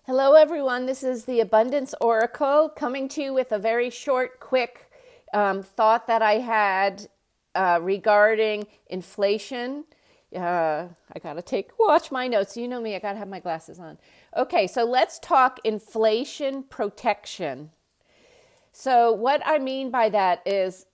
Hello, everyone. This is the Abundance Oracle coming to you with a very short, quick thought that I had regarding inflation. I gotta watch my notes. You know me, I gotta have my glasses on. Okay, so let's talk inflation protection. So, what I mean by that is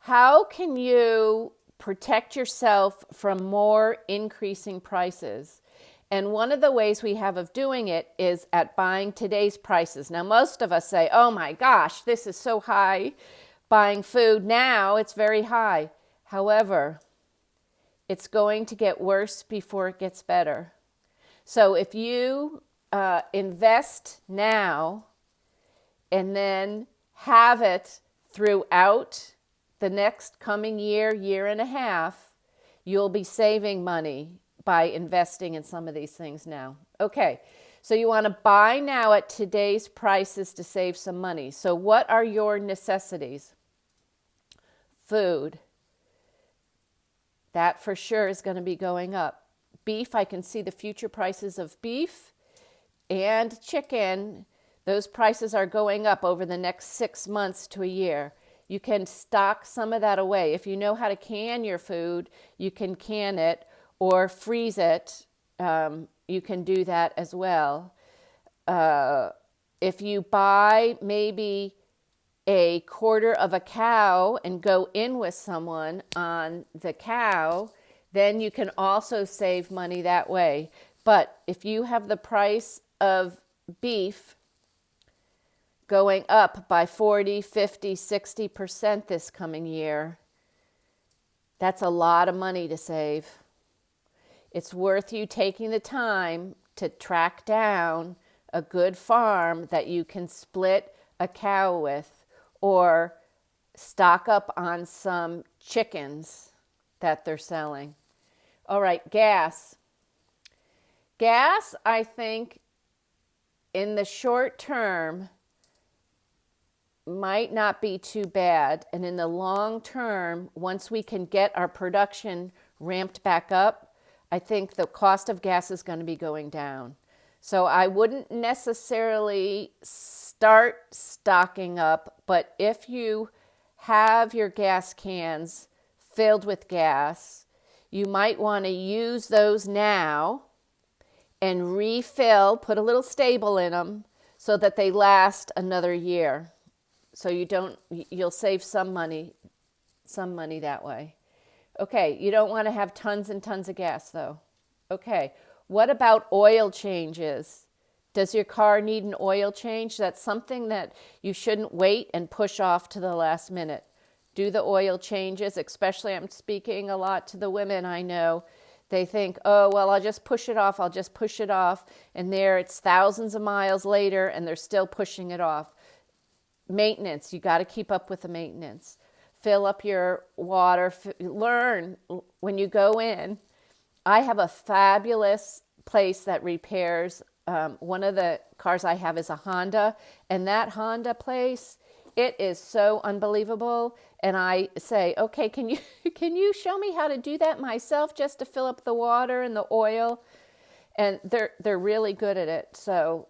how can you protect yourself from more increasing prices? And one of the ways we have of doing it is at buying today's prices. Now, most of us say, oh my gosh, this is so high. Buying food now, it's very high. However, it's going to get worse before it gets better. So if you invest now and then have it throughout the next coming year, year and a half, you'll be saving money by investing in some of these things now. Okay, so you want to buy now at today's prices to save some money. So what are your necessities? Food. That for sure is going to be going up. Beef, I can see the future prices of beef and chicken. Those prices are going up over the next 6 months to a year. You can stock some of that away. If you know how to can your food, you can can it or freeze it. You can do that as well. If you buy maybe a quarter of a cow and go in with someone on the cow, then you can also save money that way. But if you have the price of beef going up by 40, 50, 60% this coming year, that's a lot of money to save. It's worth you taking the time to track down a good farm that you can split a cow with or stock up on some chickens that they're selling. All right, gas. Gas, I think, in the short term, might not be too bad. And in the long term, once we can get our production ramped back up, I think the cost of gas is going to be going down. So I wouldn't necessarily start stocking up, but if you have your gas cans filled with gas, you might want to use those now and refill, put a little stable in them so that they last another year. So you'll save some money that way. Okay, you don't want to have tons and tons of gas though. Okay, what about oil changes? Does your car need an oil change? That's something that you shouldn't wait and push off to the last minute. Do the oil changes, especially I'm speaking a lot to the women I know. They think, oh, well, I'll just push it off. And there it's thousands of miles later and they're still pushing it off. Maintenance, you got to keep up with the maintenance. Fill up your water. Learn when you go in. I have a fabulous place that repairs. One of the cars I have is a Honda, and that Honda place, it is so unbelievable. And I say, okay, can you show me how to do that myself, just to fill up the water and the oil? And they're really good at it. So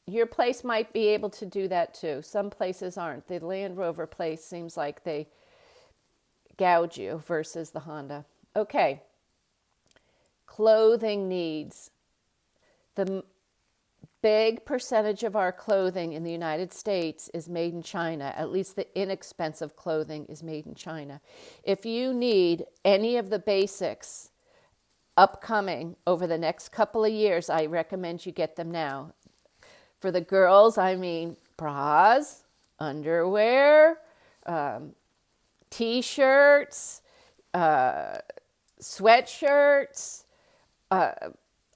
your place might be able to do that too. Some places aren't. The Land Rover place seems like they gouge you versus the Honda. Okay. Clothing needs. The big percentage of our clothing in the United States is made in China. At least the inexpensive clothing is made in China. If you need any of the basics upcoming over the next couple of years, I recommend you get them now. For the girls, I mean bras, underwear, t-shirts, sweatshirts,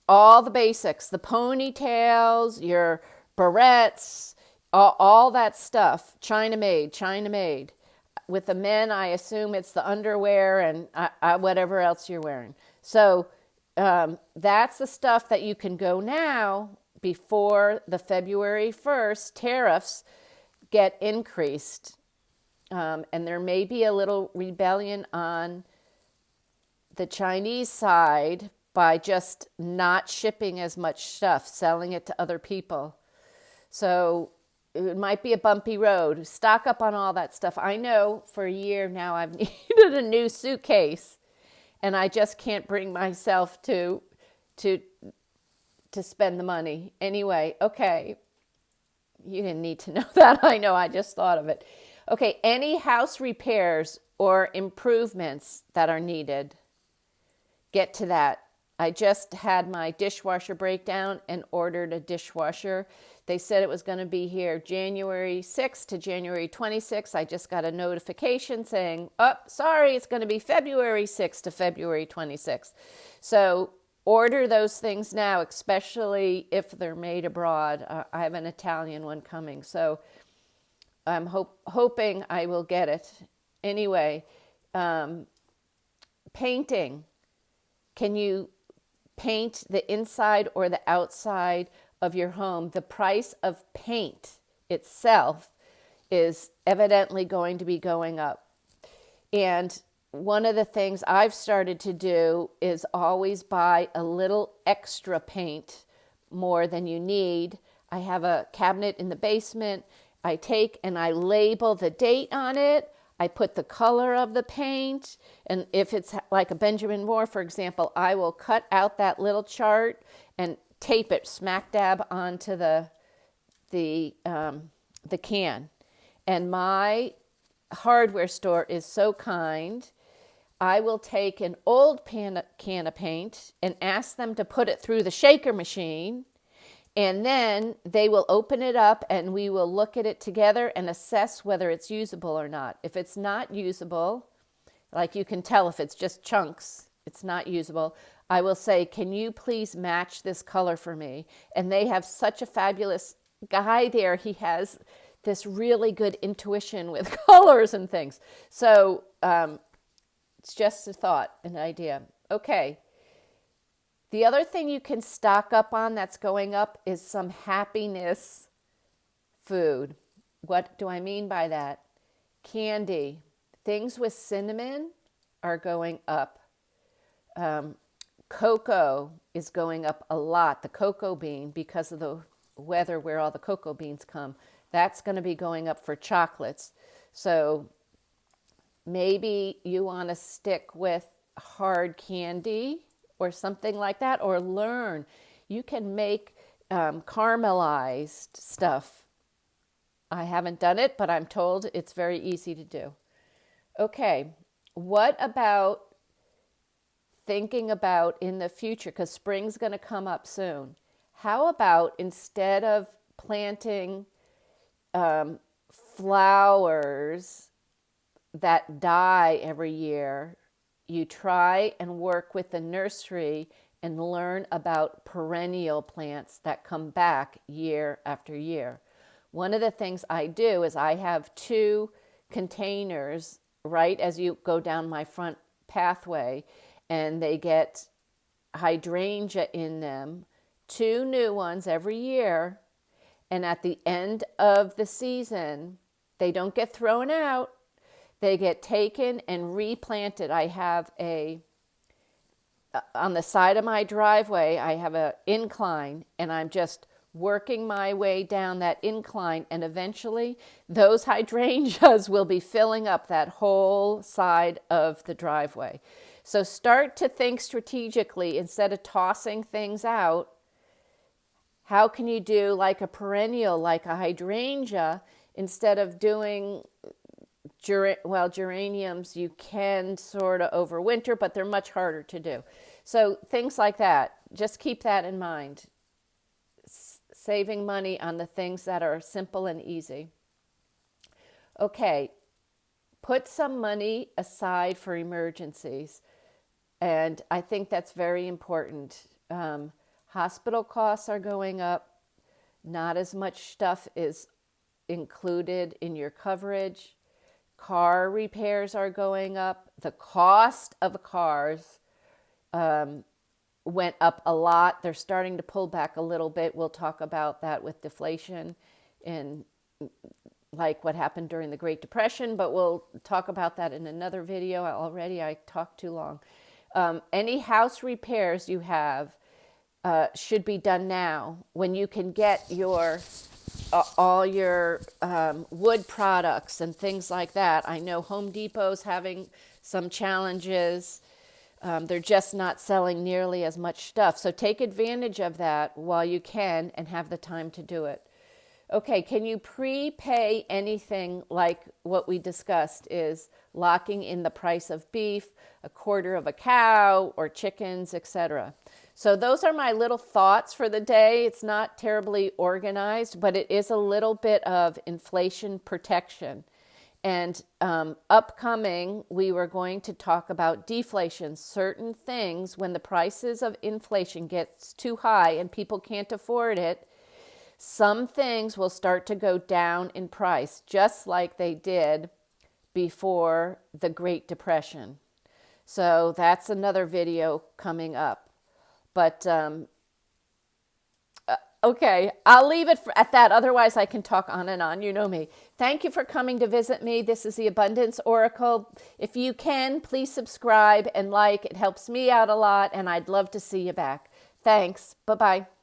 all the basics, the ponytails, your barrettes, all that stuff, China made. With the men, I assume it's the underwear and whatever else you're wearing. So that's the stuff that you can go now before the February 1st tariffs get increased. And there may be a little rebellion on the Chinese side by just not shipping as much stuff, selling it to other people. So it might be a bumpy road. Stock up on all that stuff. I know for a year now I've needed a new suitcase, and I just can't bring myself to spend the money. Anyway, okay. You didn't need to know that. I know, I just thought of it. Okay, any house repairs or improvements that are needed, get to that. I just had my dishwasher breakdown and ordered a dishwasher. They said it was going to be here January 6th to January 26th. I just got a notification saying, oh, sorry, it's going to be February 6th to February 26th. So order those things now, especially if they're made abroad. I have an Italian one coming, so I'm hoping I will get it. Anyway, painting. Can you paint the inside or the outside of your home? The price of paint itself is evidently going to be going up. And one of the things I've started to do is always buy a little extra paint, more than you need. I have a cabinet in the basement. I take and I label the date on it. I put the color of the paint, and if it's like a Benjamin Moore, for example, I will cut out that little chart and tape it smack dab onto the can. And my hardware store is so kind. I will take an old can of paint and ask them to put it through the shaker machine, and then they will open it up and we will look at it together and assess whether it's usable or not. If it's not usable, like you can tell if it's just chunks, it's not usable, I will say, can you please match this color for me? And they have such a fabulous guy there. He has this really good intuition with colors and things. So it's just a thought, an idea. Okay. The other thing you can stock up on that's going up is some happiness food. What do I mean by that? Candy. Things with cinnamon are going up. Cocoa is going up a lot. The cocoa bean, because of the weather where all the cocoa beans come, that's going to be going up for chocolates. So maybe you want to stick with hard candy or something like that, or learn. You can make caramelized stuff. I haven't done it, but I'm told it's very easy to do. Okay, what about thinking about in the future, because spring's going to come up soon. How about instead of planting flowers that die every year, you try and work with the nursery and learn about perennial plants that come back year after year. One of the things I do is I have 2 containers right as you go down my front pathway, and they get hydrangea in them, 2 new ones every year. And at the end of the season, they don't get thrown out. They get taken and replanted. I have on the side of my driveway, I have an incline, and I'm just working my way down that incline, and eventually those hydrangeas will be filling up that whole side of the driveway. So start to think strategically instead of tossing things out. How can you do like a perennial, like a hydrangea, instead of doing geraniums you can sort of overwinter, but they're much harder to do. So things like that, just keep that in mind. Saving money on the things that are simple and easy. Okay, put some money aside for emergencies. And I think that's very important. Hospital costs are going up. Not as much stuff is included in your coverage. Car repairs are going up. The cost of cars went up a lot. They're starting to pull back a little bit. We'll talk about that with deflation and like what happened during the Great Depression, but we'll talk about that in another video. Already I talked too long. Any house repairs you have should be done now when you can get your all your wood products and things like that. I know Home Depot's having some challenges. They're just not selling nearly as much stuff. So take advantage of that while you can and have the time to do it. Okay, can you prepay anything like what we discussed is locking in the price of beef, a quarter of a cow, or chickens, etc.? So those are my little thoughts for the day. It's not terribly organized, but it is a little bit of inflation protection. And upcoming, we were going to talk about deflation, certain things when the prices of inflation gets too high and people can't afford it. Some things will start to go down in price, just like they did before the Great Depression. So that's another video coming up. But okay, I'll leave it at that. Otherwise, I can talk on and on. You know me. Thank you for coming to visit me. This is the Abundance Oracle. If you can, please subscribe and like. It helps me out a lot, and I'd love to see you back. Thanks. Bye-bye.